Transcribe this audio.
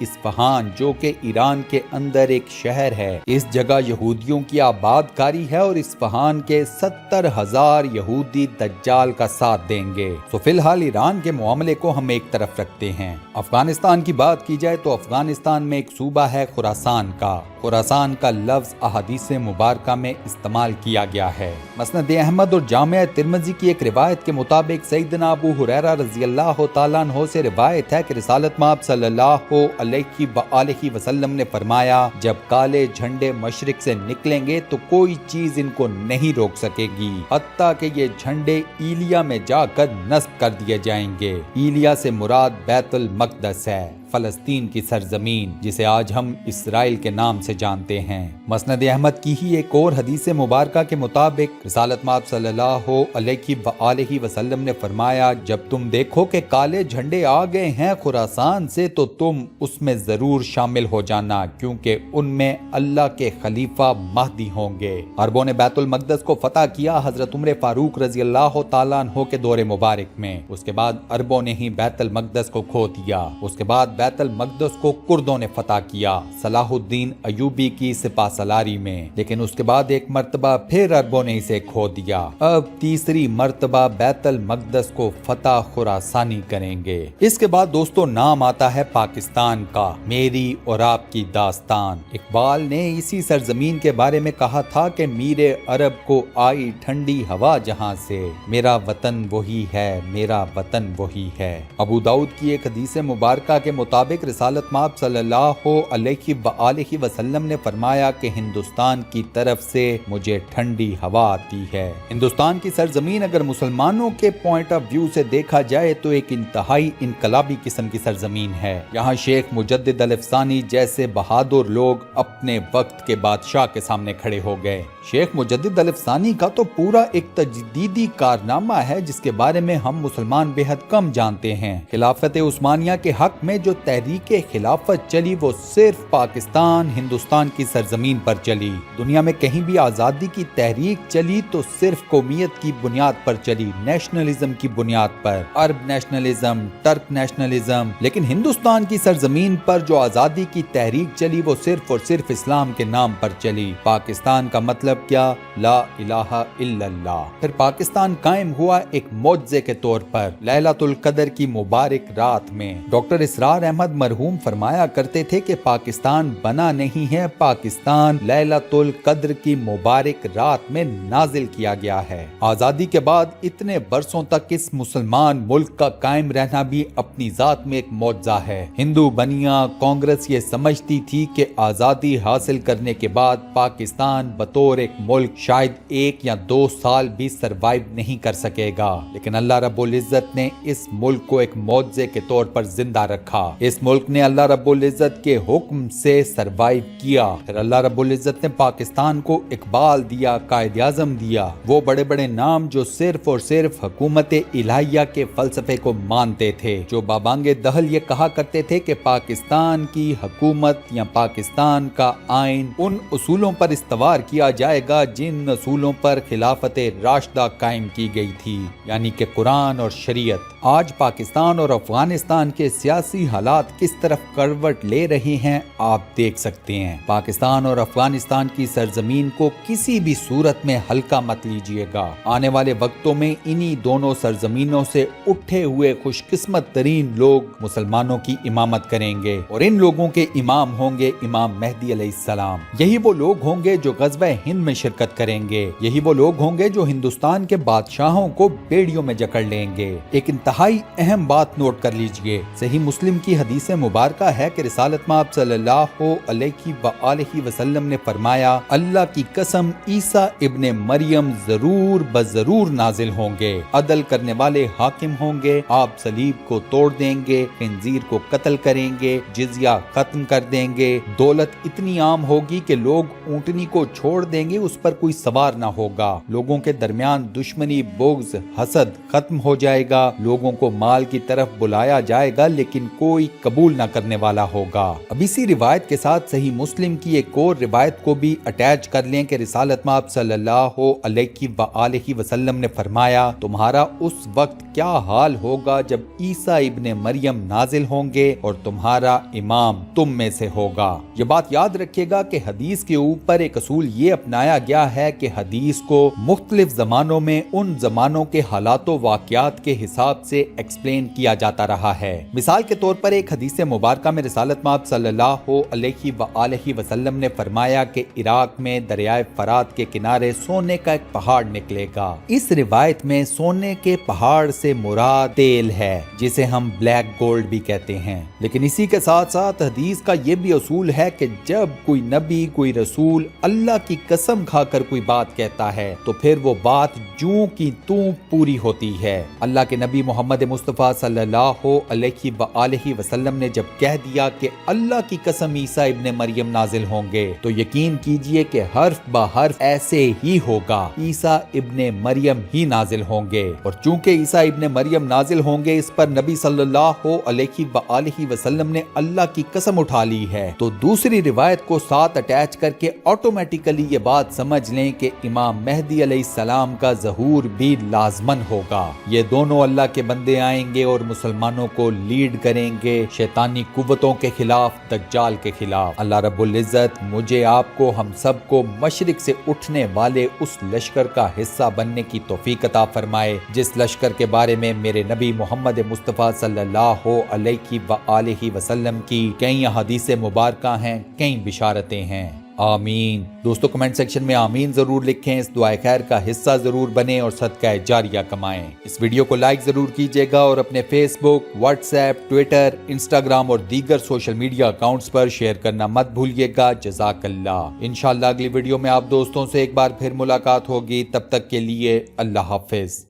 Isfahan جو کہ ایران کے اندر ایک شہر ہے، اس جگہ یہودیوں کی آباد کاری ہے اور اصفہان کے 70,000 یہودی دجال کا ساتھ دیں گے۔ تو فی الحال ایران کے معاملے کو ہم ایک طرف رکھتے ہیں۔ افغانستان کی بات کی جائے تو افغانستان میں ایک صوبہ ہے خراسان کا۔ خراسان کا لفظ احادیث مبارکہ میں استعمال کیا گیا ہے۔ مسند احمد اور جامع ترمذی کی ایک روایت کے مطابق سیدنا ابو ہریرہ رضی اللہ تعالیٰ عنہ سے روایت ہے کہ رسالت مآب صلی اللہ علیہ وآلہ وسلم نے فرمایا، جب کالے جھنڈے مشرق سے نکلیں گے تو کوئی چیز ان کو نہیں روک سکے گی، حتیٰ کہ یہ جھنڈے ایلیا میں جا کر نصب کر دیے جائیں گے۔ ایلیا سے مراد بیت المقدس ہے، فلسطین کی سرزمین جسے آج ہم اسرائیل کے نام سے جانتے ہیں۔ مسند احمد کی ہی ایک اور حدیث مبارکہ کے مطابق رسالت مآب صلی اللہ علیہ وآلہ وسلم نے فرمایا، جب تم دیکھو کہ کالے جھنڈے آ گئے ہیں خراسان سے تو تم اس میں ضرور شامل ہو جانا، کیونکہ ان میں اللہ کے خلیفہ مہدی ہوں گے۔ عربوں نے بیت المقدس کو فتح کیا حضرت عمر فاروق رضی اللہ تعالیٰ عنہ کے دور مبارک میں۔ اس کے بعد عربوں نے ہی بیت المقدس کو کھو دیا۔ اس کے بعد بیت المقدس کو کردوں نے فتح کیا صلاح الدین ایوبی کی سپہ سالاری میں، لیکن اس کے بعد ایک مرتبہ پھر عربوں نے اسے کھو دیا۔ اب تیسری مرتبہ بیت المقدس کو فتح خراسانی کریں گے۔ اس کے بعد دوستو نام آتا ہے پاکستان کا، میری اور آپ کی داستان۔ اقبال نے اسی سرزمین کے بارے میں کہا تھا کہ میر عرب کو آئی ٹھنڈی ہوا جہاں سے، میرا وطن وہی ہے، میرا وطن وہی ہے۔ ابو داؤد کی ایک حدیث مبارکہ کے مطابق رسالت مآب صلی اللہ علیہ وآلہ وسلم نے فرمایا کہ ہندوستان کی طرف سے مجھے ٹھنڈی ہوا آتی ہے۔ ہندوستان کی سرزمین اگر مسلمانوں کے پوائنٹ آف ویو سے دیکھا جائے تو ایک انتہائی انقلابی قسم کی سرزمین ہے۔ یہاں شیخ مجدد الافسانی جیسے بہادر لوگ اپنے وقت کے بادشاہ کے سامنے کھڑے ہو گئے۔ شیخ مجدد الافسانی کا تو پورا ایک تجدیدی کارنامہ ہے جس کے بارے میں ہم مسلمان بے حد کم جانتے ہیں۔ خلافت عثمانیہ کے حق میں جو تحریک خلافت چلی وہ صرف پاکستان ہندوستان کی سرزمین پر چلی۔ دنیا میں کہیں بھی آزادی کی تحریک چلی تو صرف قومیت کی بنیاد پر چلی، نیشنلزم کی بنیاد پر، عرب نیشنلزم، ترک نیشنلزم، لیکن ہندوستان کی سرزمین پر جو آزادی کی تحریک چلی وہ صرف اور صرف اسلام کے نام پر چلی۔ پاکستان کا مطلب کیا؟ لا الہ الا اللہ۔ پھر پاکستان قائم ہوا ایک معجزے کے طور پر لیلۃ القدر کی مبارک رات میں۔ ڈاکٹر اسرار احمد مرحوم فرمایا کرتے تھے کہ پاکستان بنا نہیں ہے، پاکستان لیلۃ القدر کی مبارک رات میں نازل کیا گیا ہے۔ آزادی کے بعد اتنے برسوں تک اس مسلمان ملک کا قائم رہنا بھی اپنی ذات میں ایک معجزہ ہے۔ ہندو بنیاں کانگریس یہ سمجھتی تھی کہ آزادی حاصل کرنے کے بعد پاکستان بطور ایک ملک شاید 1 یا 2 سال بھی سروائیو نہیں کر سکے گا، لیکن اللہ رب العزت نے اس ملک کو ایک معجزے کے طور پر زندہ رکھا۔ اس ملک نے اللہ رب العزت کے حکم سے سروائیو کیا۔ پھر اللہ رب العزت نے پاکستان کو اقبال دیا، قائد اعظم دیا، وہ بڑے بڑے نام جو صرف اور صرف حکومت الہیہ کے فلسفے کو مانتے تھے، جو بابانگ دہل یہ کہا کرتے تھے کہ پاکستان کی حکومت یا پاکستان کا آئین ان اصولوں پر استوار کیا جائے گا جن اصولوں پر خلافت راشدہ قائم کی گئی تھی، یعنی کہ قرآن اور شریعت۔ آج پاکستان اور افغانستان کے سیاسی حالات کس طرف کروٹ لے رہے ہیں آپ دیکھ سکتے ہیں۔ پاکستان اور افغانستان کی سرزمین کو کسی بھی صورت میں ہلکا مت لیجیے گا۔ آنے والے وقتوں میں انہی دونوں سرزمینوں سے اٹھے ہوئے خوش قسمت ترین لوگ مسلمانوں کی امامت کریں گے، اور ان لوگوں کے امام ہوں گے امام مہدی علیہ السلام۔ یہی وہ لوگ ہوں گے جو غزوہ ہند میں شرکت کریں گے، یہی وہ لوگ ہوں گے جو ہندوستان کے بادشاہوں کو بیڑیوں میں جکڑ لیں گے۔ ایک انتہائی اہم بات نوٹ کر لیجئے، صحیح مسلم کی حدیث مبارکہ ہے کہ رسالت مآب صلی اللہ علیہ وآلہ وسلم نے فرمایا، اللہ کی قسم عیسیٰ ابن مریم ضرور بضرور نازل ہوں گے، عدل کرنے والے حاکم ہوں گے، آپ صلیب کو توڑ دیں گے، خنزیر کو قتل کریں گے، جزیہ ختم کر دیں گے، دولت اتنی عام ہوگی کہ لوگ اونٹنی کو چھوڑ دیں لیں گے اس پر کوئی سوار نہ ہوگا، لوگوں کے درمیان دشمنی، بغض، حسد ختم ہو جائے گا، لوگوں کو مال کی طرف بلایا جائے گا لیکن کوئی قبول نہ کرنے والا ہوگا۔ اب اسی روایت کے ساتھ صحیح مسلم کی ایک اور روایت کو بھی اٹیچ کر لیں کہ رسالت مآب صلی اللہ علیہ وآلہ وسلم نے فرمایا، تمہارا اس وقت کیا حال ہوگا جب عیسیٰ ابن مریم نازل ہوں گے اور تمہارا امام تم میں سے ہوگا۔ یہ بات یاد رکھیے گا کہ حدیث کے اوپر ایک اصول یہ اپنایا گیا ہے کہ حدیث کو مختلف زمانوں میں ان زمانوں کے حالات و واقعات کے حساب سے ایکسپلین کیا جاتا رہا ہے۔ مثال کے طور پر ایک حدیث مبارکہ میں رسالت مآب صلی اللہ علیہ وآلہ وسلم نے فرمایا کہ عراق میں دریائے فرات کے کنارے سونے کا ایک پہاڑ نکلے گا۔ اس روایت میں سونے کے پہاڑ سے مراد تیل ہے جسے ہم بلیک گولڈ بھی کہتے ہیں، لیکن اسی کے ساتھ ساتھ حدیث کا یہ بھی اصول ہے کہ جب کوئی نبی، کوئی رسول اللہ کی قسم کھا کر کوئی بات کہتا ہے تو پھر وہ بات جوں کی توں پوری ہوتی ہے۔ اللہ کے نبی محمد مصطفیٰ صلی اللہ علیہ وآلہ وسلم نے جب کہہ دیا کہ اللہ کی قسم عیسیٰ ابن مریم نازل ہوں گے تو یقین کیجئے کہ حرف بہ حرف ایسے ہی ہوگا، عیسیٰ ابن مریم ہی نازل ہوں گے۔ اور چونکہ عیسیٰ ابن مریم نازل ہوں گے اس پر نبی صلی اللہ علیہ وآلہ وسلم نے اللہ کی قسم اٹھا لی ہے، تو دوسری روایت کو ساتھ اٹیچ کر کے آٹومیٹیکلی یہ بات سمجھ لیں کہ امام مہدی علیہ السلام کا ظہور بھی لازمن ہوگا۔ یہ دونوں اللہ کے بندے آئیں گے اور مسلمانوں کو لیڈ کریں گے شیطانی قوتوں کے خلاف، دجال کے خلاف۔ اللہ رب العزت مجھے، آپ کو، ہم سب کو مشرق سے اٹھنے والے اس لشکر کا حصہ بننے کی توفیق عطا فرمائے جس لشکر کے بارے میں میرے نبی محمد مصطفیٰ صلی اللہ علیہ وآلہ وسلم کی کئی احادیث مبارکہ ہیں، کئی بشارتیں ہیں۔ آمین۔ دوستو کمنٹ سیکشن میں آمین ضرور لکھیں، اس دعائے خیر کا حصہ ضرور بنیں اور صدقہ جاریہ کمائیں۔ اس ویڈیو کو لائک ضرور کیجئے گا اور اپنے فیس بک، واٹس ایپ، ٹویٹر، انسٹاگرام اور دیگر سوشل میڈیا اکاؤنٹس پر شیئر کرنا مت بھولیے گا۔ جزاک اللہ۔ انشاءاللہ اگلی ویڈیو میں آپ دوستوں سے ایک بار پھر ملاقات ہوگی، تب تک کے لیے اللہ حافظ۔